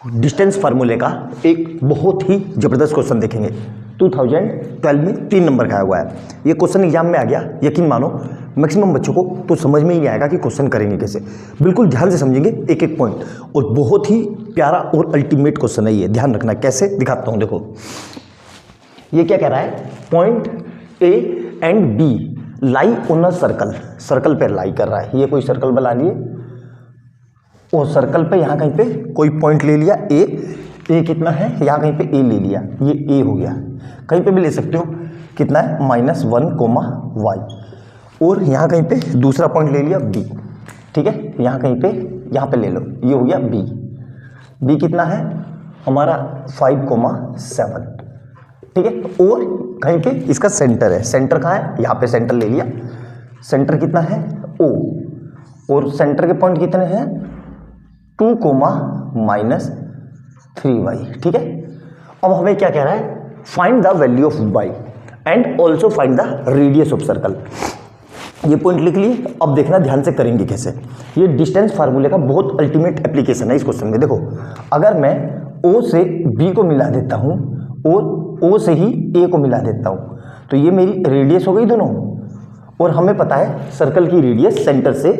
Distance फार्मूले का एक बहुत ही जबरदस्त क्वेश्चन देखेंगे। 2012 में 3 नंबर का आया हुआ है। ये क्वेश्चन एग्जाम में आ गया, यकीन मानो मैक्सिमम बच्चों को तो समझ में ही नहीं आएगा कि क्वेश्चन करेंगे कैसे। बिल्कुल ध्यान से समझेंगे एक एक पॉइंट, और बहुत ही प्यारा और अल्टीमेट क्वेश्चन है ये। ध्यान रखना, कैसे दिखाता हूँ। देखो ये क्या कह रहा है, point A and B lie on a circle, circle पर लाई कर रहा है। ये कोई सर्कल बना लिए और सर्कल पे यहाँ कहीं पे कोई पॉइंट ले लिया ए कितना है, यहाँ कहीं पे ए ले लिया, ये ए हो गया। कहीं पे भी ले सकते हो, कितना है -1, y, और यहाँ कहीं पे दूसरा पॉइंट ले लिया बी। ठीक है, यहाँ कहीं पे यहाँ पे ले लो, ये हो गया बी कितना है हमारा 5, 7। ठीक है, और कहीं पे इसका सेंटर है, सेंटर कहाँ है, यहाँ पे सेंटर ले लिया। सेंटर कितना है ओ, और सेंटर के पॉइंट कितने हैं 2, -3y। ठीक है, अब हमें क्या कह रहा है, find the value of y and also find the radius of circle. ये पॉइंट लिख लिए। अब देखना ध्यान से करेंगे कैसे। ये डिस्टेंस फार्मूले का बहुत अल्टीमेट एप्लीकेशन है इस क्वेश्चन में। देखो अगर मैं O से B को मिला देता हूँ और O से ही A को मिला देता हूँ तो ये मेरी रेडियस हो गई दोनों। और हमें पता है सर्कल की रेडियस सेंटर से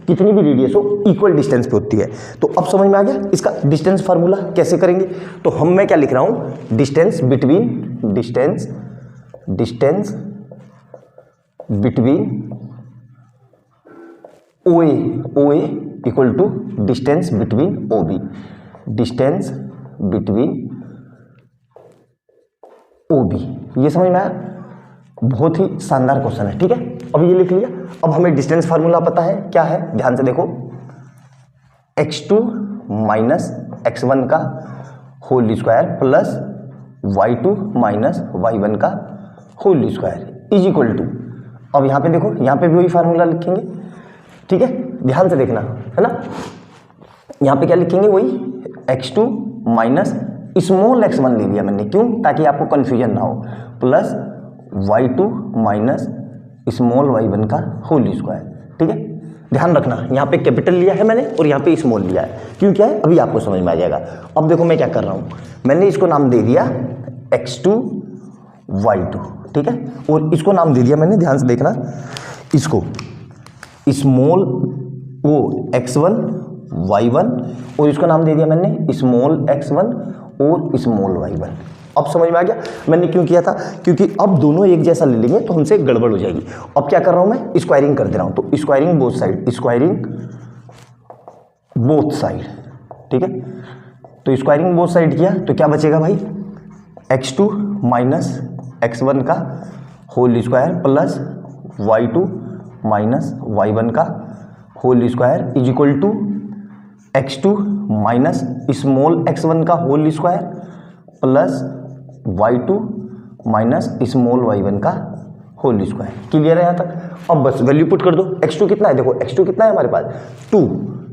कितनी भी रेडियस हो इक्वल डिस्टेंस पे होती है। तो अब समझ में आ गया इसका डिस्टेंस फार्मूला कैसे करेंगे। तो मैं क्या लिख रहा हूं, distance between OA equal to distance between OB, distance between OB। ये समझ में आया, बहुत ही शानदार क्वेश्चन है। ठीक है, अब ये लिख लिया। अब हमें डिस्टेंस फार्मूला पता है क्या है, ध्यान से देखो, x2 - x1 का whole square plus y2 - y1 का whole square is equal to, अब यहाँ पे देखो, यहाँ पे भी वही फार्मूला लिखेंगे। ठीक है, ध्यान से देखना है ना, यहाँ पे क्या लिखेंगे, वही x2 - स्मॉल x1 ले लिया मैंने, क्यों, ताकि आपको कंफ्यूजन ना हो, प्लस y2 - स्मॉल y1 का होल स्क्वायर। ठीक है, ध्यान रखना, यहाँ पे कैपिटल लिया है मैंने और यहाँ पे स्मॉल लिया है, क्यों क्या है अभी आपको समझ में आ जाएगा। अब देखो मैं क्या कर रहा हूँ, मैंने इसको नाम दे दिया x2 y2। ठीक है, और इसको नाम दे दिया मैंने, ध्यान से देखना, इसको स्मॉल वो x1 y1, और इसको नाम दे दिया मैंने स्मॉल x1 और स्मॉल y1। अब समझ में आ गया मैंने क्यों किया था, क्योंकि अब दोनों एक जैसा ले लेंगे तो हमसे गड़बड़ हो जाएगी। अब क्या कर रहा हूं मैं, स्क्वायरिंग कर दे रहा हूं, तो स्क्वायरिंग बोथ साइड। ठीक है, तो स्क्वायरिंग बोथ साइड किया तो क्या बचेगा भाई, x2 - x1 का whole square plus y2 - y1 का whole square is equal to x2 - small x1 का whole square plus y2 - small y1 का होल स्क्वायर। क्लियर है यहाँ तक। अब बस वैल्यू पुट कर दो। x2 कितना है, देखो x2 कितना है हमारे पास 2,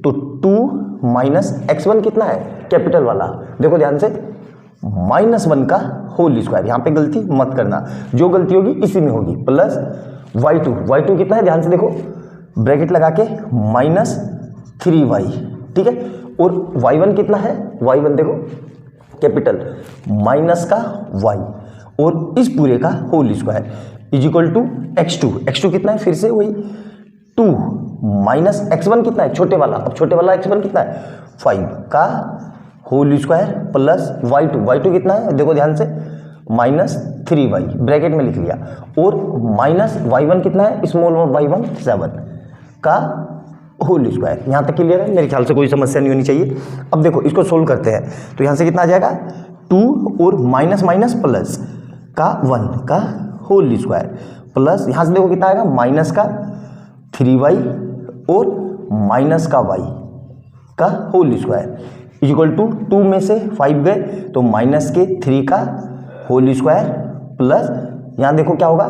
तो 2 - x1 कितना है, कैपिटल वाला, देखो ध्यान से, -1 का होल स्क्वायर। यहाँ पे गलती मत करना, जो गलती होगी इसी में होगी, प्लस y2 कितना है, ध्यान से देखो, ब्रैकेट लगा के -3y। ठीक है, और y1 कितना है, y1 देखो कैपिटल माइनस का y, और इस पूरे का whole square is equal to x2 कितना है, फिर से वही 2 - x1 कितना है, छोटे वाला, अब छोटे वाला x1 कितना है 5 का होल स्क्वायर प्लस y2 कितना है, देखो ध्यान से, -3y ब्रैकेट में लिख लिया, और -y1 कितना है, स्मॉल y1 7 का होल स्क्वायर। यहाँ तक क्लियर है, मेरे ख्याल से कोई समस्या नहीं होनी चाहिए। अब देखो इसको सोल्व करते हैं, तो यहाँ से कितना आ जाएगा 2 और माइनस प्लस का 1 का होल स्क्वायर, प्लस यहाँ से देखो कितना आएगा, माइनस का 3y और माइनस का y का whole square is equal to 2 में से 5 गए तो माइनस के 3 का होल स्क्वायर, प्लस यहाँ देखो क्या होगा,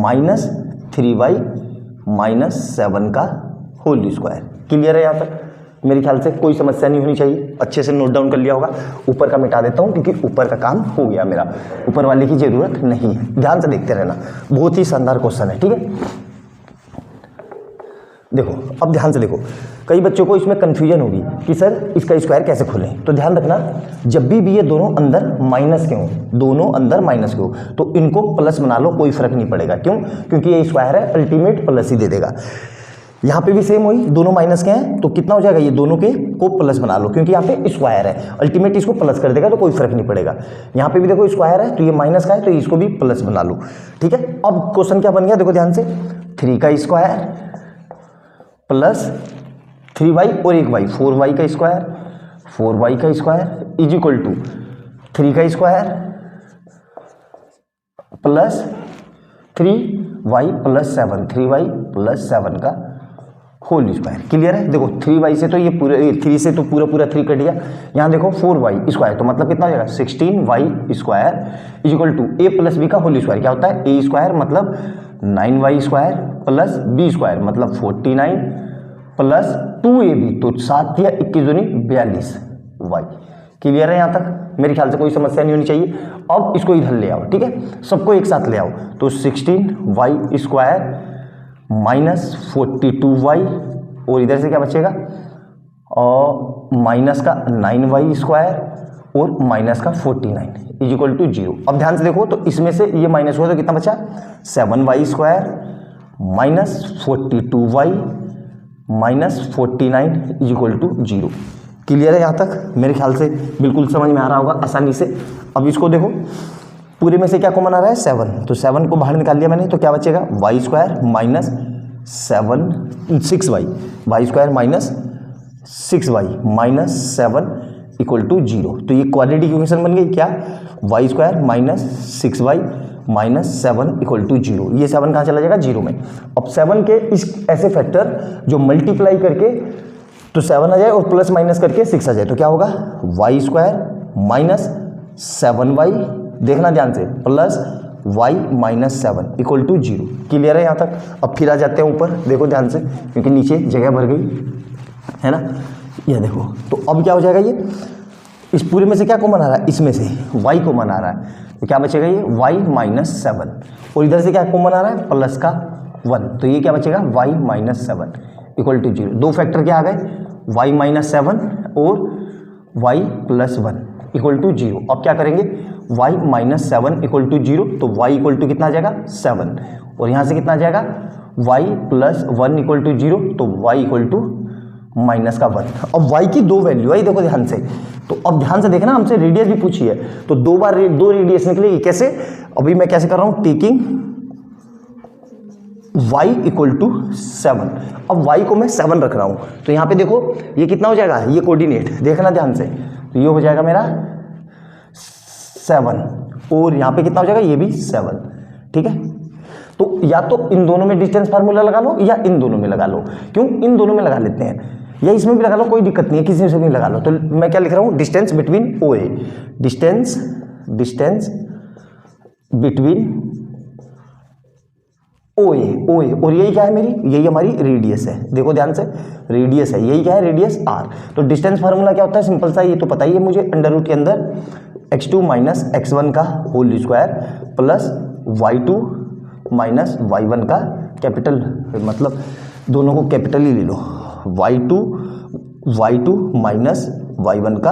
-3y -7 का होल स्क्वायर। क्लियर है यहाँ तक, मेरे ख्याल से कोई समस्या नहीं होनी चाहिए, अच्छे से नोट डाउन कर लिया होगा। ऊपर का मिटा देता हूँ क्योंकि ऊपर का काम हो गया मेरा, ऊपर वाले की जरूरत नहीं है। ध्यान से देखते रहना, बहुत ही शानदार क्वेश्चन है। ठीक है, देखो अब ध्यान से देखो, कई बच्चों को इसमें कन्फ्यूजन होगी कि सर इसका स्क्वायर कैसे खोलें। तो ध्यान रखना, जब भी ये दोनों अंदर माइनस के हों, दोनों अंदर माइनस के हो, तो इनको प्लस बना लो, कोई फर्क नहीं पड़ेगा। क्यों? क्योंकि ये स्क्वायर है, अल्टीमेट प्लस ही दे देगा। यहाँ पे भी सेम वही, दोनों माइनस के हैं तो कितना हो जाएगा, ये दोनों के को प्लस बना लो, क्योंकि यहाँ पे स्क्वायर है, अल्टीमेट इसको प्लस कर देगा तो कोई फर्क नहीं पड़ेगा। यहाँ पे भी देखो स्क्वायर है तो ये माइनस का है तो इसको भी प्लस बना लो, ठीक है। अब क्वेश्चन क्या बन गया, देखो ध्यान से, 3 का स्क्वायर प्लस 3y और 1y, 4y का स्क्वायर, 4y का स्क्वायर इज इक्वल टू 3 का square plus 3y plus 7, 3y plus 7 का होल स्क्वायर। क्लियर है? देखो 3y से तो ये पूरे 3 से तो पूरा 3 कट गया। यहाँ देखो 4y स्क्वायर तो मतलब कितना हो जाएगा, 16y square is equal to a plus b का होल स्क्वायर। क्या होता है, a स्क्वायर मतलब 9y square plus b square मतलब 49 प्लस 2ab तो 7 या 21 दूनी 42y। क्लियर है यहाँ तक? मेरे ख्याल से कोई समस्या नहीं होनी चाहिए। अब इसको इधर ले आओ, ठीक है, सबको एक साथ ले आओ। तो 16y स्क्वायर माइनस 42y और इधर से क्या बचेगा, और माइनस का 9y स्क्वायर और माइनस का 49 इज इक्वल टू 0। अब ध्यान से देखो, तो इसमें से ये माइनस हुआ तो कितना बचा, 7y square minus 42y minus 49 is equal to 0। Clear है यहाँ तक? मेरे ख्याल से बिल्कुल समझ में आ रहा होगा आसानी से। अब इसको देखो, पूरे में से क्या कॉमन आ रहा है, 7, तो 7 को बाहर निकाल लिया मैंने, तो क्या बचेगा, y square minus 6y, y square minus 6y minus 7 equal to 0। तो ये क्वाड्रेटिक इक्वेशन बन गई क्या, y square minus 6y minus 7 equal to 0। ये 7 कहाँ चला जाएगा, 0 में। अब 7 के इस ऐसे फैक्टर जो मल्टीप्लाई करके तो 7 आ जाए और प्लस माइनस करके 6 आ जाए, तो क्या होगा, y स्क्वायर माइनस 7y, देखना ध्यान से, plus y minus 7 equal to 0। Clear है यहाँ तक? अब फिर आ जाते हैं ऊपर, देखो ध्यान से, क्योंकि नीचे जगह भर गई है ना, ये देखो। तो अब क्या हो जाएगा, ये इस पूरे में से क्या कॉमन आ रहा है, इसमें से y कॉमन आ रहा है, तो क्या बचेगा, ये y माइनस 7 और इधर से क्या कॉमन आ रहा है, प्लस का 1, तो ये क्या बचेगा, y माइनस 7 इक्वल टू 0। दो फैक्टर क्या आ गए, y माइनस 7 और y प्लस 1 इक्वल टू 0। अब क्या करेंगे, y माइनस 7 इक्वल टू 0, तो y इक्वल टू कितना आ जाएगा, 7, और यहाँ से कितना आ जाएगा, y प्लस 1 इक्वल टू 0, तो y इक्वल टू माइनस का 1। अब y की दो वैल्यू है, देखो ध्यान से। तो अब ध्यान से देखना, हमसे रेडियस भी पूछी है, तो दो बार दो रेडियस निकलेगी। कैसे, अभी मैं कैसे कर रहा हूँ, टेकिंग y इक्वल टू 7। अब y को मैं 7 रख रहा हूँ, तो यहाँ पे देखो ये कितना हो जाएगा, ये कोऑर्डिनेट देखना ध्यान से, तो ये हो जाएगा मेरा 7 और यहाँ पे कितना हो जाएगा, ये भी 7, ठीक है। तो या तो इन दोनों में डिस्टेंस फार्मूला लगा लो या इन दोनों में लगा लो। क्यों, इन दोनों में लगा लेते हैं, या इसमें भी लगा लो, कोई दिक्कत नहीं है, किसी से भी लगा लो। तो मैं क्या लिख रहा हूँ, डिस्टेंस बिटवीन ओ ए, डिस्टेंस बिटवीन ओ ए, और यही क्या है मेरी, यही हमारी रेडियस है। देखो ध्यान से, रेडियस है, यही क्या है, रेडियस r। तो डिस्टेंस फार्मूला क्या होता है, सिंपल सा, ये तो पता ही है मुझे, अंडर रूट के अंदर x2 माइनस x1 का whole square plus y2 minus y1 का कैपिटल, मतलब दोनों को कैपिटल ही ले लो, y2 माइनस y1 का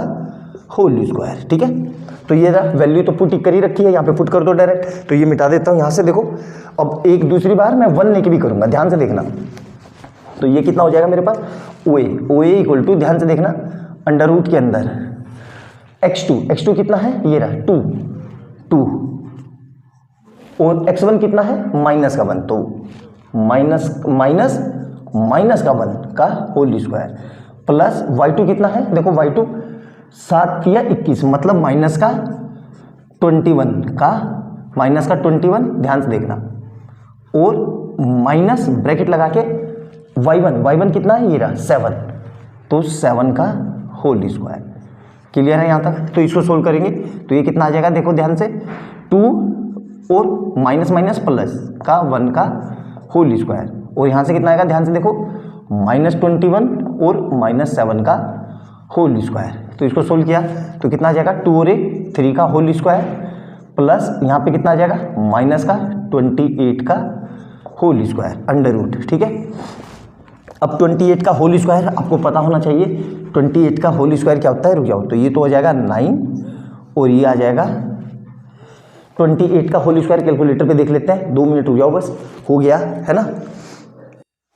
होल स्क्वायर, ठीक है। तो ये वैल्यू तो पुट कर ही रखी है, यहाँ पे पुट कर दो डायरेक्ट, तो ये मिटा देता हूँ यहाँ से। देखो अब एक दूसरी बार मैं 1 लेके भी करूँगा, ध्यान से देखना। तो ये कितना हो जाएगा मेरे पास, ओ ए इक्वल टू, ध्यान से देखना, अंडर रूट के अंदर x2 कितना है, ये रहा 2 और x1 कितना है, माइनस का 1, तो माइनस का 1 का होल स्क्वायर प्लस y2 कितना है, देखो y2 7 या 21 मतलब माइनस का 21, ध्यान से देखना, और माइनस ब्रैकेट लगा के y1 कितना है, ये रहा 7, तो 7 का होल स्क्वायर। क्लियर है यहाँ तक? तो इसको सोल्व करेंगे तो ये कितना आ जाएगा, देखो ध्यान से, 2 और माइनस प्लस का 1 का होल स्क्वायर, और यहाँ से कितना आएगा, ध्यान से देखो, -21 और -7 का होल स्क्वायर। तो इसको सोल्व किया तो कितना आ जाएगा, 2 और 3 का होल स्क्वायर प्लस यहाँ पे कितना आ जाएगा, माइनस का 28 का होल स्क्वायर अंडर रूट, ठीक है। अब 28 का होल स्क्वायर आपको पता होना चाहिए, 28 का होल स्क्वायर क्या होता है, रुक जाओ, तो ये तो हो जाएगा 9 और ये आ जाएगा 28 का होल स्क्वायर कैलकुलेटर पे देख लेते हैं, 2 मिनट रुक जाओ बस, हो गया है ना।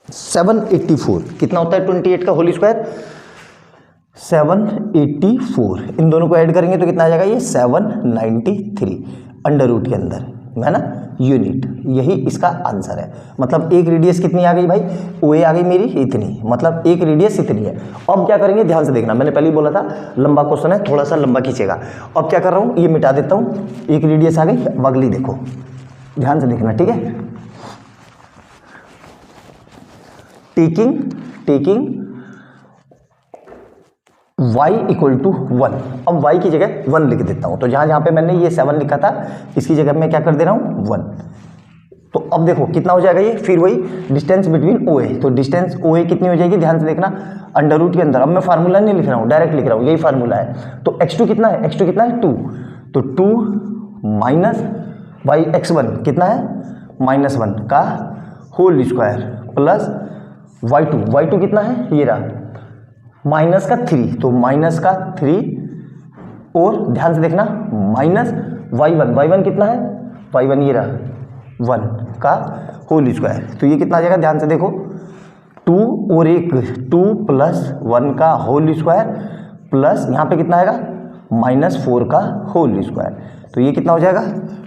784 कितना होता है 28 का होल स्क्वायर, 784, इन दोनों को ऐड करेंगे तो कितना आ जाएगा ये 793 अंडर रूट के अंदर, है ना, यूनिट, यही इसका आंसर है। मतलब एक रेडियस कितनी आ गई भाई, OA आ गई मेरी इतनी, मतलब एक रेडियस इतनी है। अब क्या करेंगे ध्यान से देखना, मैंने पहले ही बोला था लंबा क्वेश्चन है, थोड़ा सा लंबा खींचेगा। अब क्या कर रहा हूँ, ये मिटा देता हूँ, एक रेडियस आ गई, अब अगली देखो, ध्यान से देखना, ठीक है। टेकिंग y इक्वल टू 1, अब y की जगह 1 लिख देता हूं, तो जहां जहां पे मैंने ये 7 लिखा था इसकी जगह मैं क्या कर दे रहा हूं 1। तो अब देखो कितना हो जाएगा ये, फिर वही डिस्टेंस बिटवीन OA, तो डिस्टेंस OA कितनी हो जाएगी, ध्यान से देखना, अंडर रूट के अंदर, अब मैं फार्मूला नहीं लिख रहा हूं, डायरेक्ट लिख रहा हूं, यही फार्मूला है। तो x2 कितना है, x2 कितना है 2, तो 2 माइनस y x1 कितना है -1 का होल स्क्वायर प्लस y2 कितना है, ये रहा माइनस का 3, तो माइनस का 3 और ध्यान से देखना माइनस y1 कितना है, y1 ये रहा 1 का होल स्क्वायर, तो ये कितना आ जाएगा, ध्यान से देखो 2 और 2 प्लस 1 का होल स्क्वायर प्लस यहाँ पे कितना आएगा -4 का होल स्क्वायर, तो ये कितना हो जाएगा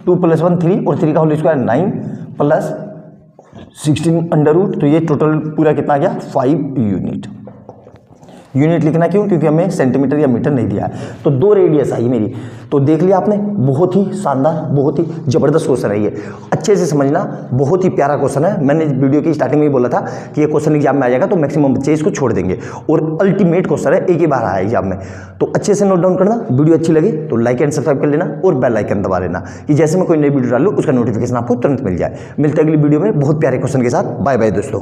2 + 1 3 और 3 का whole square 9 plus 16 under root, तो ये टोटल पूरा कितना आ गया 5 यूनिट। यूनिट लिखना क्यों, क्योंकि हमें सेंटीमीटर या मीटर नहीं दिया है। तो 2 रेडियस आई मेरी, तो देख लिया आपने, बहुत ही शानदार, बहुत ही जबरदस्त क्वेश्चन है ये, अच्छे से समझना, बहुत ही प्यारा क्वेश्चन है। मैंने वीडियो की स्टार्टिंग में ही बोला था कि ये क्वेश्चन एग्जाम में आ जाएगा तो मैक्सिमम बच्चे इसको छोड़ देंगे, और अल्टीमेट क्वेश्चन है, एक ही बार आया एग्जाम में, तो अच्छे से नोट डाउन करना। वीडियो अच्छी लगे तो लाइक एंड सब्सक्राइब कर लेना और बेल आइकन दबा लेना कि जैसे मैं कोई नई वीडियो डालूँ उसका नोटिफिकेशन आपको तुरंत मिल जाए। मिलते अगली वीडियो में बहुत प्यारे क्वेश्चन के साथ, बाय बाय दोस्तों।